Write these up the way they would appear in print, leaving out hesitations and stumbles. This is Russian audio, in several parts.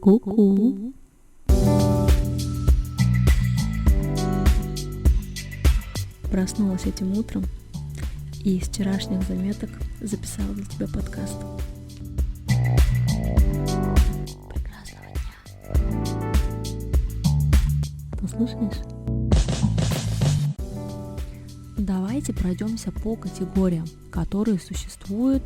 Ку-ку. Проснулась этим утром и из вчерашних заметок записала для тебя подкаст. Прекрасного дня. Послушаешь? Давайте пройдемся по категориям, которые существуют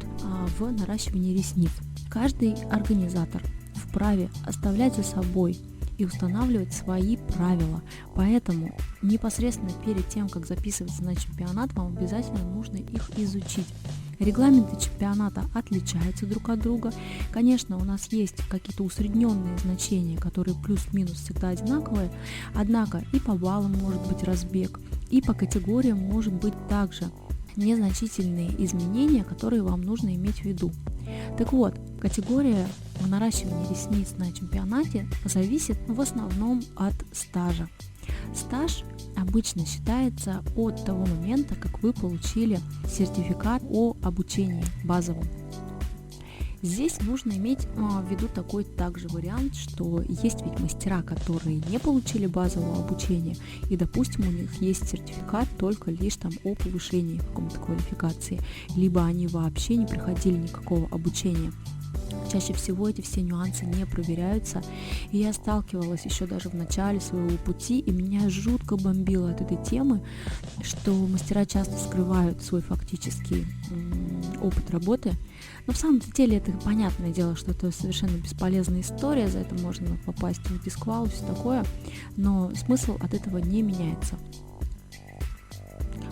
в наращивании ресниц. Каждый организатор вправе оставлять за собой и устанавливать свои правила. Поэтому непосредственно перед тем, как записываться на чемпионат, вам обязательно нужно их изучить. Регламенты чемпионата отличаются друг от друга. Конечно, у нас есть какие-то усредненные значения, которые плюс-минус всегда одинаковые, однако и по баллам может быть разбег, и по категориям может быть также незначительные изменения, которые вам нужно иметь в виду. Так вот, категория наращивания ресниц на чемпионате зависит в основном от стажа. Стаж обычно считается от того момента, как вы получили сертификат о обучении базовом. Здесь нужно иметь в виду такой также вариант, что есть ведь мастера, которые не получили базового обучения, и, допустим, у них есть сертификат только лишь о повышении какой-то квалификации, либо они вообще не проходили никакого обучения. Чаще всего эти все нюансы не проверяются, и я сталкивалась еще даже в начале своего пути, и меня жутко бомбило от этой темы, что мастера часто скрывают свой фактический опыт работы. Но в самом деле это понятное дело, что это совершенно бесполезная история, за это можно попасть в дисквал и все такое, но смысл от этого не меняется.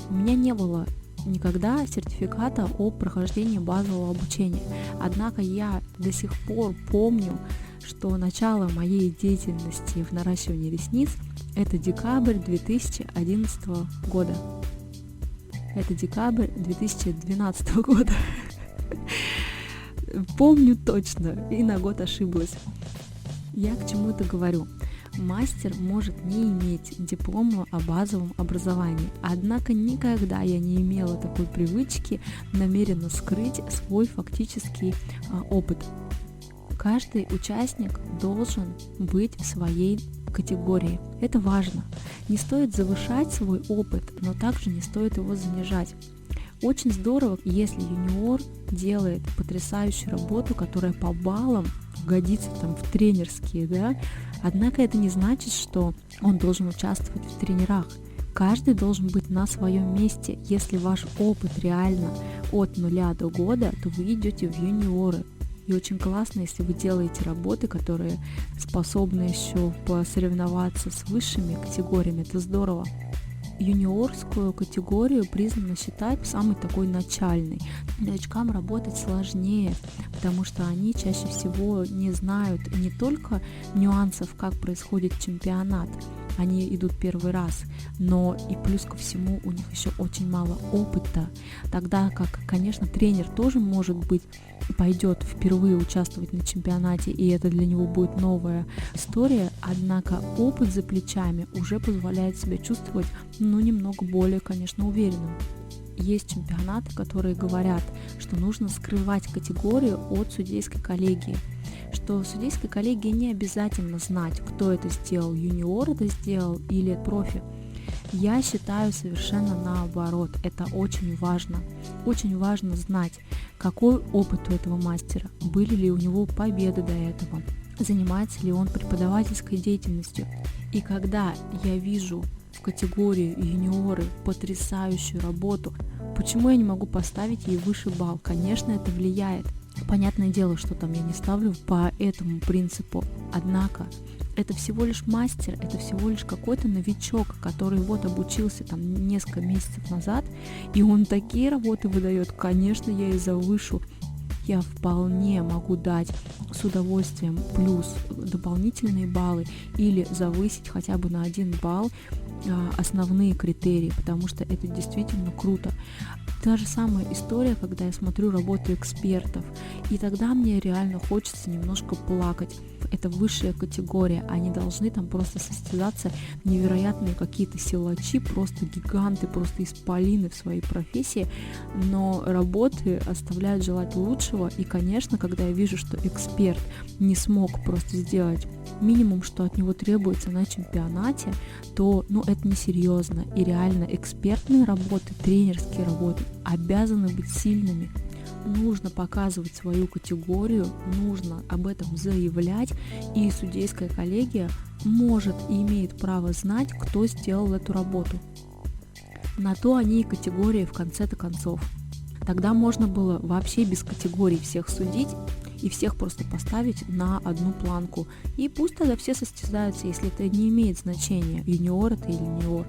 У меня не было никогда сертификата о прохождении базового обучения. Однако я до сих пор помню, что начало моей деятельности в наращивании ресниц – это декабрь 2011 года. Это декабрь 2012 года. Помню точно, и на год ошиблась. Я к чему это говорю? Мастер может не иметь диплома о базовом образовании, однако никогда я не имела такой привычки намеренно скрыть свой фактический опыт. Каждый участник должен быть в своей категории. Это важно. Не стоит завышать свой опыт, но также не стоит его занижать. Очень здорово, если юниор делает потрясающую работу, которая по баллам годится в тренерские, да? Однако это не значит, что он должен участвовать в тренерах. Каждый должен быть на своем месте. Если ваш опыт реально от 0 до года, то вы идете в юниоры. И очень классно, если вы делаете работы, которые способны еще посоревноваться с высшими категориями. Это здорово. Юниорскую категорию признано считать самой такой начальной. Новичкам работать сложнее, потому что они чаще всего не знают не только нюансов, как происходит чемпионат, они идут первый раз, но и плюс ко всему у них еще очень мало опыта, тогда как, конечно, тренер тоже, может быть, пойдет впервые участвовать на чемпионате, и это для него будет новая история, однако опыт за плечами уже позволяет себя чувствовать, немного более, конечно, уверенным. Есть чемпионаты, которые говорят, что нужно скрывать категорию от судейской коллегии, что судейской коллегии не обязательно знать, кто это сделал, юниор это сделал или профи. Я считаю совершенно наоборот, это очень важно. Очень важно знать, какой опыт у этого мастера, были ли у него победы до этого, занимается ли он преподавательской деятельностью. И когда я вижу в категории юниоры потрясающую работу, почему я не могу поставить ей выше балл? Конечно, это влияет. Понятное дело, что я не ставлю по этому принципу, однако это всего лишь мастер, это всего лишь какой-то новичок, который обучился несколько месяцев назад, и он такие работы выдает, конечно, я и завышу. Я вполне могу дать с удовольствием плюс дополнительные баллы или завысить хотя бы на 1 балл основные критерии, потому что это действительно круто. Та же самая история, когда я смотрю работу экспертов, и тогда мне реально хочется немножко плакать. это высшая категория, они должны там просто состязаться, невероятные какие-то силачи, просто гиганты, просто исполины в своей профессии, но работы оставляют желать лучшего, и, конечно, когда я вижу, что эксперт не смог просто сделать минимум, что от него требуется на чемпионате, то, это несерьезно, и реально экспертные работы, тренерские работы обязаны быть сильными. Нужно показывать свою категорию, нужно об этом заявлять, и судейская коллегия может и имеет право знать, кто сделал эту работу. На то они и категории в конце-то концов. Тогда можно было вообще без категорий всех судить и всех просто поставить на одну планку. И пусть тогда все состязаются, если это не имеет значения, юниор это или юниор.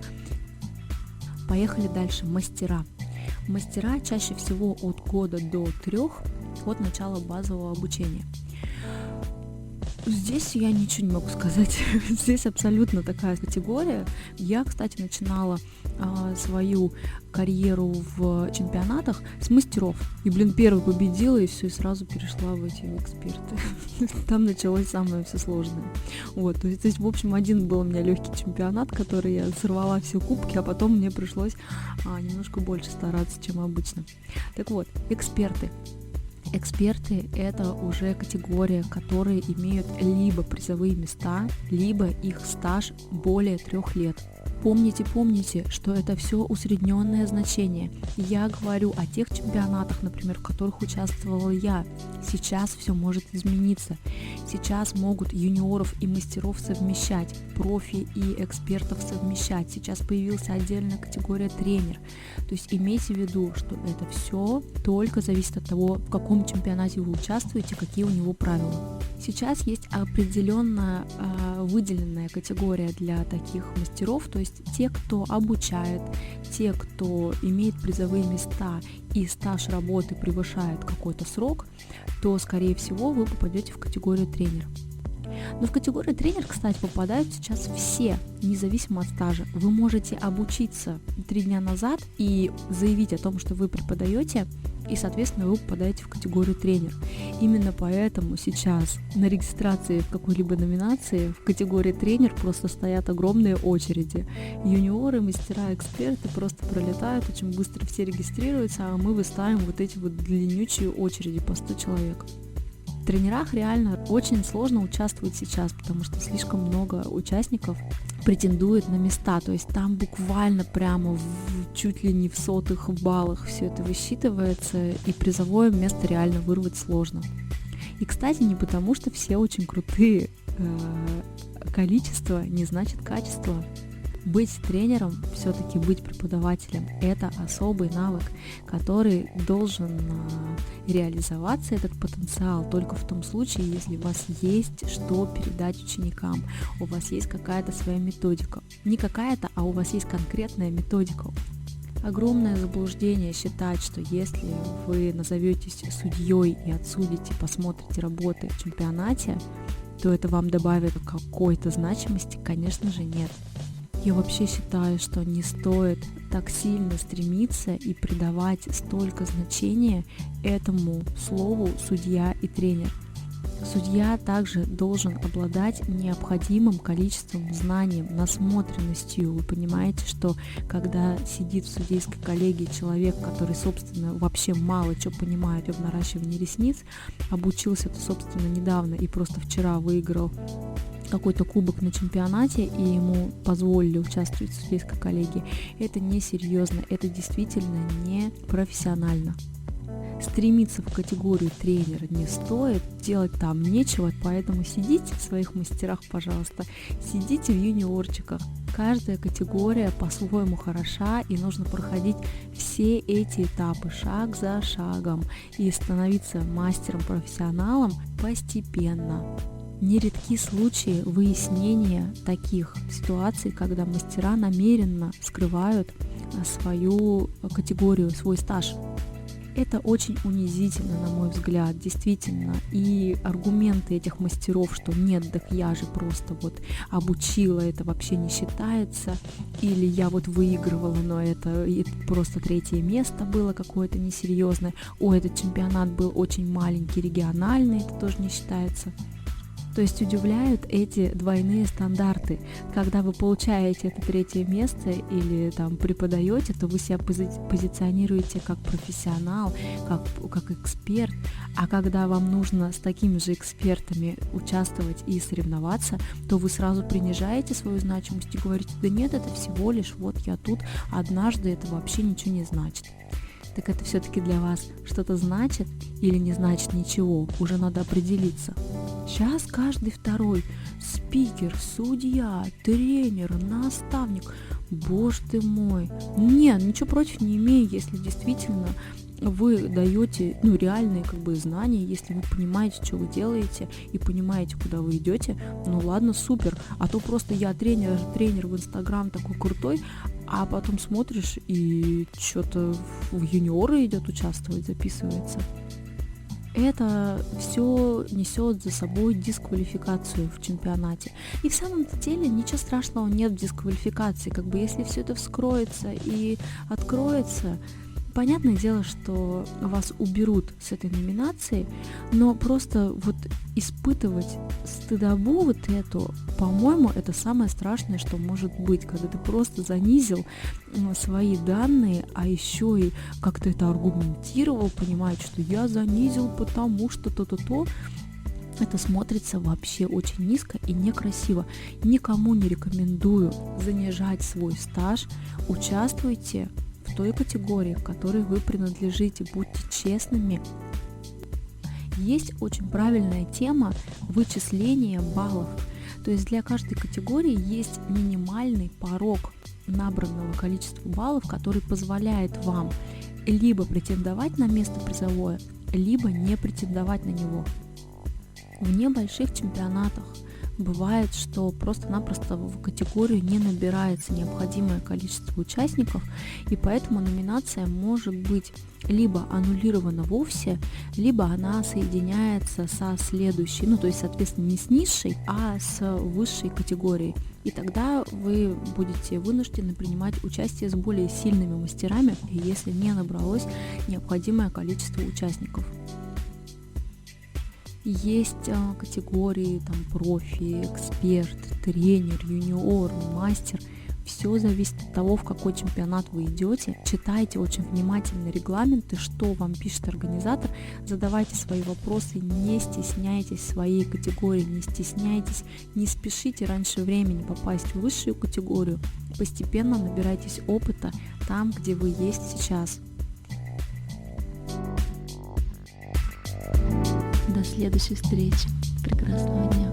Поехали дальше. Мастера. Мастера чаще всего от года до 3 от начала базового обучения. Здесь я ничего не могу сказать. Здесь абсолютно такая категория. Я, кстати, начинала свою карьеру в чемпионатах с мастеров. И, первый победила, и все, и сразу перешла в эти эксперты. Там началось самое все сложное. То есть, в общем, один был у меня легкий чемпионат, который я сорвала все кубки, а потом мне пришлось немножко больше стараться, чем обычно. Так вот, эксперты. Эксперты – это уже категория, которые имеют либо призовые места, либо их стаж более 3 лет. Помните, что это все усредненное значение. Я говорю о тех чемпионатах, например, в которых участвовала я. Сейчас все может измениться. Сейчас могут юниоров и мастеров совмещать, профи и экспертов совмещать. Сейчас появилась отдельная категория тренер. То есть имейте в виду, что это все только зависит от того, в каком чемпионате вы участвуете, какие у него правила. Сейчас есть определенная выделенная категория для таких мастеров, то есть те, кто обучает, те, кто имеет призовые места и стаж работы превышает какой-то срок, то, скорее всего, вы попадете в категорию тренер. Но в категорию тренер, кстати, попадают сейчас все, независимо от стажа. Вы можете обучиться 3 дня назад и заявить о том, что вы преподаете, и, соответственно, вы попадаете в категорию тренер. Именно поэтому сейчас на регистрации в какой-либо номинации в категории тренер просто стоят огромные очереди. Юниоры, мастера, эксперты просто пролетают, очень быстро все регистрируются, а мы выставим вот эти вот длиннючие очереди по 100 человек. В тренерах реально очень сложно участвовать сейчас, потому что слишком много участников претендует на места, то есть там буквально прямо чуть ли не в сотых баллах все это высчитывается, и призовое место реально вырвать сложно. И, кстати, не потому, что все очень крутые, количество не значит качество. Быть тренером, все-таки быть преподавателем – это особый навык, который должен реализоваться, этот потенциал, только в том случае, если у вас есть что передать ученикам, у вас есть какая-то своя методика. Не какая-то, а у вас есть конкретная методика. Огромное заблуждение считать, что если вы назоветесь судьей и отсудите, посмотрите работы в чемпионате, то это вам добавит какой-то значимости, конечно же, нет. Я вообще считаю, что не стоит так сильно стремиться и придавать столько значения этому слову судья и тренер. Судья также должен обладать необходимым количеством знаний, насмотренностью. Вы понимаете, что когда сидит в судейской коллегии человек, который, собственно, вообще мало что понимает в наращивании ресниц, обучился-то, собственно, недавно и просто вчера выиграл какой-то кубок на чемпионате, и ему позволили участвовать в судейской коллегии, это несерьезно, это действительно не профессионально. Стремиться в категорию тренера не стоит, делать там нечего, поэтому сидите в своих мастерах, пожалуйста, сидите в юниорчиках. Каждая категория по-своему хороша, и нужно проходить все эти этапы шаг за шагом и становиться мастером-профессионалом постепенно. Нередки случаи выяснения таких ситуаций, когда мастера намеренно скрывают свою категорию, свой стаж. Это очень унизительно, на мой взгляд, действительно. И аргументы этих мастеров, что нет, так я же просто обучила, это вообще не считается. Или я выигрывала, но это просто 3 место было какое-то несерьезное. Этот чемпионат был очень маленький, региональный, это тоже не считается. То есть удивляют эти двойные стандарты. Когда вы получаете это третье место или там преподаете, то вы себя позиционируете как профессионал, как эксперт. А когда вам нужно с такими же экспертами участвовать и соревноваться, то вы сразу принижаете свою значимость и говорите: да нет, это всего лишь вот я тут однажды, это вообще ничего не значит. Так это все-таки для вас что-то значит или не значит ничего? Уже надо определиться. Сейчас каждый второй спикер, судья, тренер, наставник. Боже ты мой. Нет, ничего против не имею, если действительно вы даете реальные знания, если вы понимаете, что вы делаете и понимаете, куда вы идете, ладно, супер. А то просто я тренер в Инстаграм такой крутой, а потом смотришь и что-то в юниоры идет участвовать, записывается. Это все несет за собой дисквалификацию в чемпионате. И в самом деле ничего страшного нет в дисквалификации. Если все это вскроется и откроется, понятное дело, что вас уберут с этой номинации, но просто испытывать стыдобу эту, по-моему, это самое страшное, что может быть, когда ты просто занизил свои данные, а еще и как-то это аргументировал, понимаешь, что я занизил, потому что то-то-то. Это смотрится вообще очень низко и некрасиво. Никому не рекомендую занижать свой стаж. Участвуйте в той категории, в которой вы принадлежите, будьте честными. Есть очень правильная тема вычисления баллов. То есть для каждой категории есть минимальный порог набранного количества баллов, который позволяет вам либо претендовать на место призовое, либо не претендовать на него. В небольших чемпионатах бывает, что просто-напросто в категорию не набирается необходимое количество участников, и поэтому номинация может быть либо аннулирована вовсе, либо она соединяется со следующей, то есть, соответственно, не с низшей, а с высшей категорией. И тогда вы будете вынуждены принимать участие с более сильными мастерами, если не набралось необходимое количество участников. Есть категории профи, эксперт, тренер, юниор, мастер. Все зависит от того, в какой чемпионат вы идете. Читайте очень внимательно регламенты, что вам пишет организатор. Задавайте свои вопросы, не стесняйтесь своей категории, не стесняйтесь, не спешите раньше времени попасть в высшую категорию. Постепенно набирайтесь опыта там, где вы есть сейчас. До следующей встречи. Прекрасного дня.